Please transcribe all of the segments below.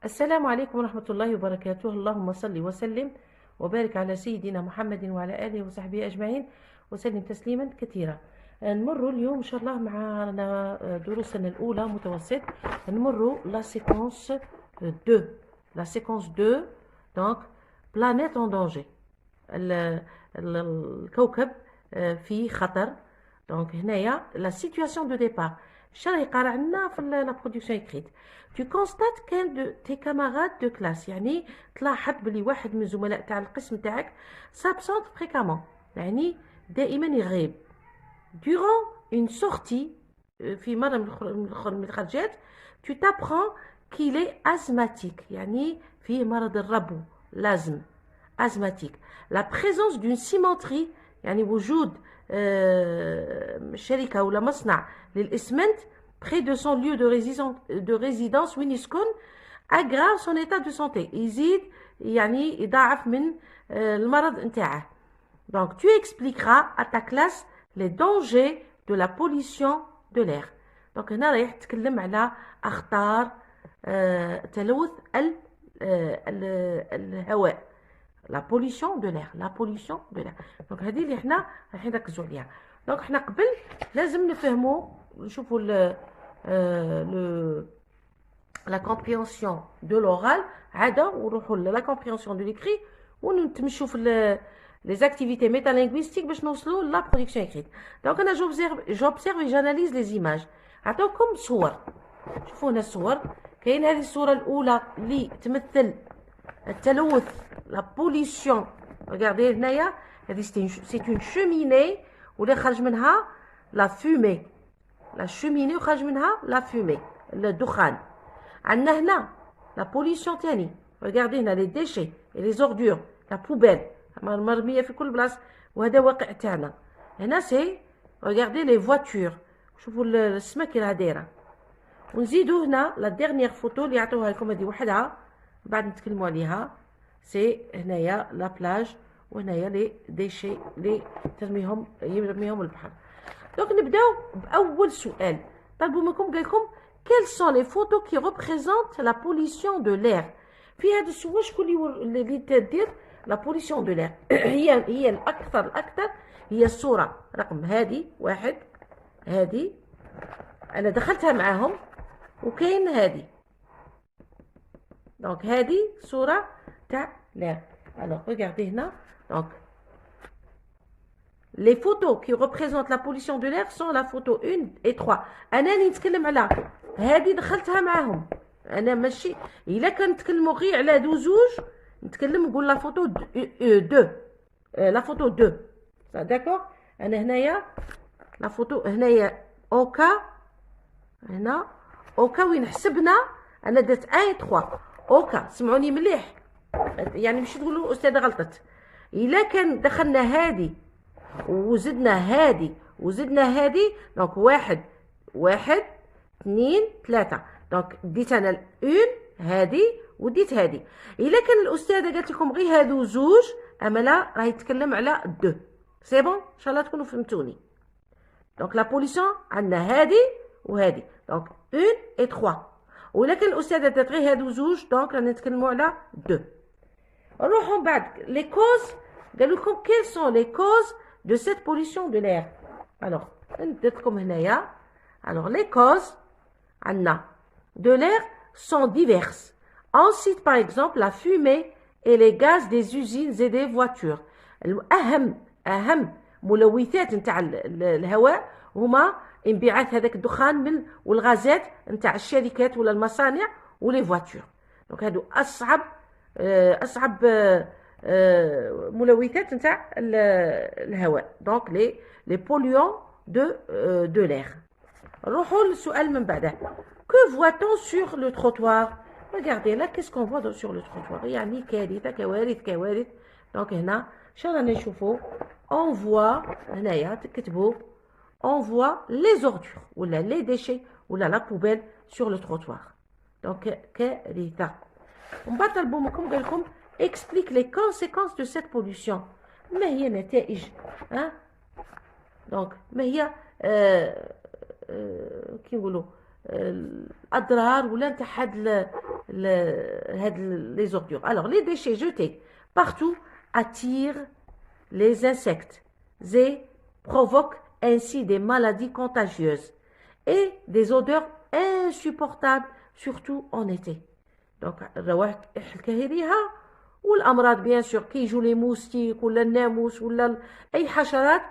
السلام عليكم ورحمة الله وبركاته. اللهم صل وسلم وبارك على سيدنا محمد وعلى آله وصحبه أجمعين وسلم تسليما كثيرا. نمر اليوم إن شاء الله معنا دروسنا الأولى متوسط. نمر لا سيكونس 2. لا سيكونس 2 دونك بلانيت اون دونجي، الكوكب في خطر. دونك هنايا لا سيتواسيون دو ديبار. الشرح يقرا عندنا في لا برودكسيون اكريت. Tu constates qu'un de tes camarades de classe، يعني تلاحظ بلي واحد من زملاء تاع القسم تاعك s'absente fréquemment، يعني دائما يغيب. Durant une sortie، في مرة من الخرجات، tu t'apprends qu'il est asthmatique، يعني فيه مرض الربو، لازم asthmatique. La présence d'une cimenterie، يعني وجود شركة ولا مصنع للإسمنت près de son lieu de résidence وين يسكن aggrave son état de santé، يزيد يعني يضاعف من المرض نتاعه. Donc tu expliqueras à ta classe les dangers de la pollution de l'air. Donc هنا رايح تتكلم على أخطار تلوث الهواء، la pollution de l'air، la pollution de l'air. Donc هذه اللي احنا راح نركزوا عليها. دونك احنا قبل لازم نفهموا نشوفوا la compréhension de l'oral عاده ونروحوا la compréhension de l'écrit ونتمشوا في les activités métalinguistiques باش نوصلوا la production écrite. دونك انا j'observe et j'analyse les images. عطاوكم صور، شوفوا هنا الصور. كاين هذه الصوره الاولى اللي تمثل التلوث، la pollution. regardez هنايا هذه c'est une cheminée واللي خرج منها la fumée، la cheminée وخرج منها la fumée، الدخان. عندنا هنا la pollution تاني. regardez هنا les déchets et les ordures، la poubelle مرمية في كل بلاصة، وهذا واقع تاعنا. هنا سي regardez les voitures، شوفوا السما كي راها دايرة. ونزيدوا هنا la dernière photo اللي عطوها لكم هذه وحدها بعد نتكلموا عليها، سي هنايا لا بلاج وهنايا لي ديشي اللي يرميهم البحر. دونك نبداو باول سؤال طلبوا منكم، قال لكم quelles sont les photos qui représentent la pollution de l'air. في هذه الصور شكون اللي تدير la pollution de l'air؟ هي الاكثر هي الصوره رقم هذه واحد، هذه انا دخلتها معاهم، وكاين هذه. دونك هذه صوره تاع l'air. alors regardez هنا. donc les photos qui représentent la pollution de l'air sont la photo 1 et 3. انا اللي نتكلم على هذه دخلتها معاهم، انا ماشي الا كنتكلموا غير على هادو زوج نتكلم نقول لا فوتو 2، لا فوتو 2 داكور. انا هنايا لا فوتو هنايا اوكا، هنا اوكا وين حسبنا انا درت 1 3 اوكا. سمعوني مليح، يعني مش تقولوا استاذه غلطت. الا كان دخلنا هذه وزدنا هذه وزدنا هذه، دونك واحد 2 3. دونك ديت انا الاون هذه وديت هذه. الا كان الاستاذه قالت لكم غير هادو زوج، اما لا راه يتكلم على 2. سي بون ان شاء الله تكونوا فهمتوني. دونك لا بوليسيون عندنا هذه وهذه، دونك 1 et 3. ولا كان الاستاذه دات غير هادو زوج، دونك رانا نتكلموا على 2. نروحوا من بعد لي كوز. قالوا لكم quelles sont les causes de cette pollution de l'air. alors درت لكم هنايا. alors les causes عندنا de l'air sont diverses. On cite par exemple la fumée et les gaz des usines et des voitures. أهم ملوثات نتاع الهواء هما انبعاث هذاك الدخان من والغازات نتاع الشركات ولا المصانع ولي فواتور. دونك هادو أصعب ملوثات نتاع الهواء، دونك لي بوليون دو l'air. نروحوا للسؤال من بعده. que voit-on sur le trottoir. regardez là qu'est-ce qu'on voit sur le trottoir. يعني كوارث. دونك هنا شنو رانا نشوفوا؟ on voit هنايا تكتبوا on voit les ordures ولا les déchets ولا la poubelle sur le trottoir. دونك كارثه. ومن بعد طلبوا منكم قال لكم explique les conséquences de cette pollution. ما هي نتائج دونك ما هي كي نقولوا الاضرار ولا نتاع هاد لي زوردور. Alors les déchets jetés partout attirent les insectes et provoquent ainsi des maladies contagieuses et des odeurs insupportables surtout en été. Donc الروائح الكهريهة والامراض بيان سور كيجوا لي موستيك ولا الناموس ولا اي حشرات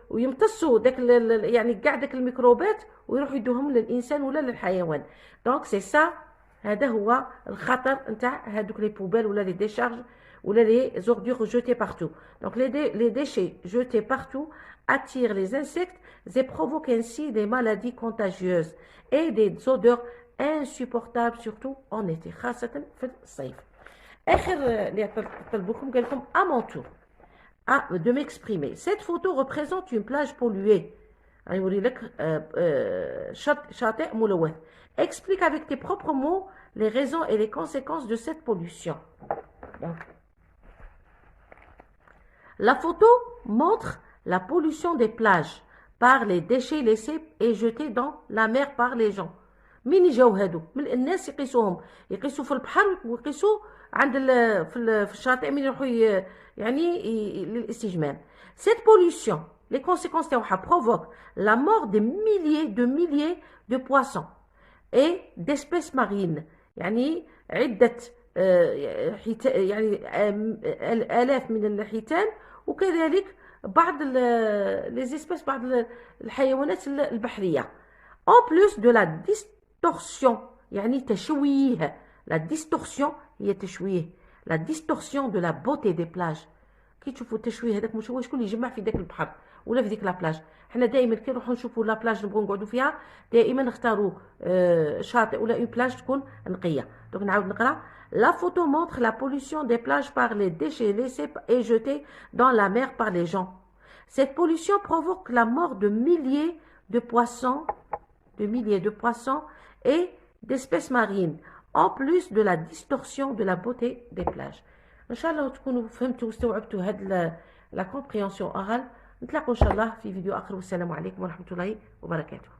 ويمتصوا داك يعني كاع داك الميكروبات ويروحوا يدوهم للانسان ولا للحيوان. دونك سي سا، هذا هو الخطر نتاع هذوك لي بوبال ولا لي ديشارج ولا لي زوردور جوتي بارتو. دونك les déchets jetés partout attirent les insectes et provoquent ainsi des maladies contagieuses et des odeurs insupportables surtout en été خاصة في الصيف. آخر اللي طلبوكم قال لكم à mon tour de m'exprimer. Cette photo représente une plage polluée. يوري لك شاطئ ملوث. Explique avec tes propres mots les raisons et les conséquences de cette pollution. Donc, la photo montre la pollution des plages par les déchets laissés et jetés dans la mer par les gens. مين يجاو هادو؟ من الناس يقيسوا في البحر ويقيسوا عند في الشاطئ من يروحوا يعني للاستجمام. Cette pollution, les conséquences تاعها provoquent la mort des milliers de poissons et d'espèces marines. يعني عدة يعني آلاف من الحيتان وكذلك بعض les espèces بعض الحيوانات البحرية. En plus de la distorsion يعني تشويه. La distorsion هي تشويه. La distorsion de la beauté des plages. كي تشوفوا التشويه هذاك مشوه شكون اللي يجمع في ذاك البحر ولا في ذيك لابلاج. حنا دائما كي نروحوا نشوفوا لابلاج نبغوا نقعدوا فيها دائما نختاروا شاطئ ولا اون بلاج تكون نقيه. دونك نعاود نقرا. La photo montre la pollution des plages par les déchets laissés et jetés dans la mer par les gens. Cette pollution provoque la mort de milliers de poissons et d'espèces marines, en plus de la distorsion de la beauté des plages. ان شاء الله تكونوا فهمتوا واستوعبتوا هاد لا كومبريهنسيون اورال. نتلاقوا ان شاء الله في فيديو اخر والسلام عليكم ورحمه الله وبركاته.